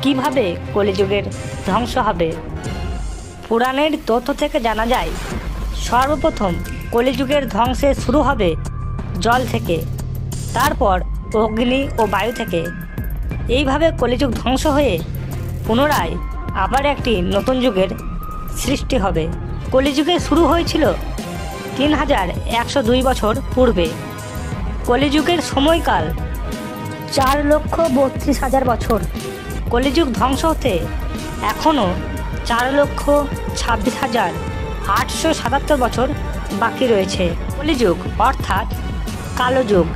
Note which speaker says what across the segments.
Speaker 1: কিভাবে কলিযুগের ধ্বংস হবে। পুরাণের তথ্য থেকে জানা যায়, সর্বপ্রথম কলিযুগের ধ্বংসের শুরু হবে জল থেকে, তারপর অগ্নি ও বায়ু থেকে। এইভাবে কলিযুগ ধ্বংস হয়ে পুনরায় আবার একটি নতুন যুগের সৃষ্টি হবে। কলিযুগের শুরু হয়েছিল 3102 বছর পূর্বে। কলিযুগের সময়কাল 4,32,000 বছর। কলিযুগ ধ্বংস হতে এখনও 4,26,877 বছর বাকি রয়েছে। কলিযুগ অর্থাৎ কালো যুগ।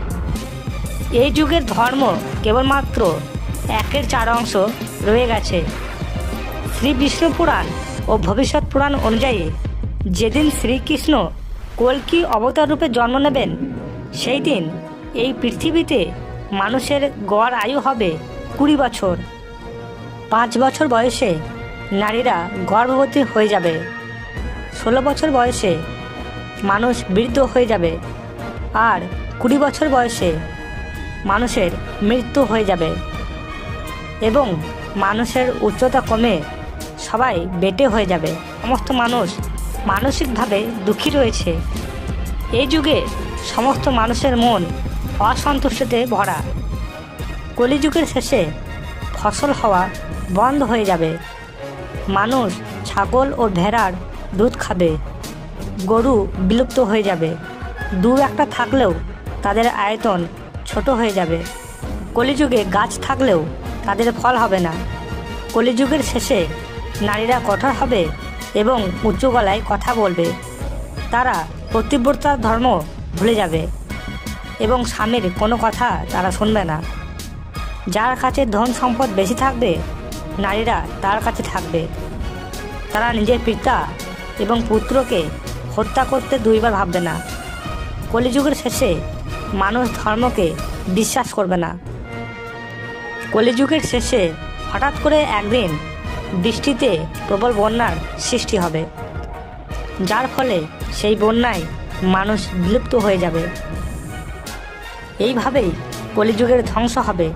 Speaker 1: এই যুগের ধর্ম কেবলমাত্র 1/4 অংশ রয়ে গেছে। শ্রী বিষ্ণু পুরাণ ও ভবিষ্যৎ পুরাণ অনুযায়ী যেদিন শ্রীকৃষ্ণ কল্কি অবতার রূপে জন্ম নেবেন, সেই দিন এই পৃথিবীতে মানুষের গড় আয়ু হবে 20 বছর। 5 বছর বয়সে নারীরা গর্ভবতী হয়ে যাবে। 16 বছর বয়সে মানুষ বৃদ্ধ হয়ে যাবে। আর 20 বছর বয়সে মানুষের মৃত্যু হয়ে যাবে এবং মানুষের উচ্চতা কমে সবাই বেঁটে হয়ে যাবে। সমস্ত মানুষ মানসিকভাবে দুঃখী রয়েছে। এই যুগে সমস্ত মানুষের মন অসন্তুষ্টতে ভরা। কলিযুগের শেষে ফসল হওয়া বন্ধ হয়ে যাবে। মানুষ ছাগল ও ভেড়ার দুধ খাবে। গরু বিলুপ্ত হয়ে যাবে। 2-1টা থাকলেও তাদের আয়তন ছোট হয়ে যাবে। কলিযুগে গাছ থাকলেও তাদের ফল হবে না। কলিযুগের শেষে নারীরা কঠোর হবে এবং উঁচু গলায় কথা বলবে। তারা পতিব্রতার ধর্ম ভুলে যাবে এবং স্বামীর কোনো কথা তারা শুনবে না। যার কাছে ধন সম্পদ বেশি থাকবে, নারীরা তার কাছে থাকবে। তারা নিজের পিতা এবং পুত্রকে হত্যা করতে 2বার ভাববে না। কলিযুগের শেষে মানুষ ধর্মকে বিশ্বাস করবে না। কলিযুগের শেষে হঠাৎ করে একদিন বৃষ্টিতে প্রবল বন্যার সৃষ্টি হবে, যার ফলে সেই বন্যায় মানুষ বিলুপ্ত হয়ে যাবে। এইভাবেই কলিযুগের ধ্বংস হবে।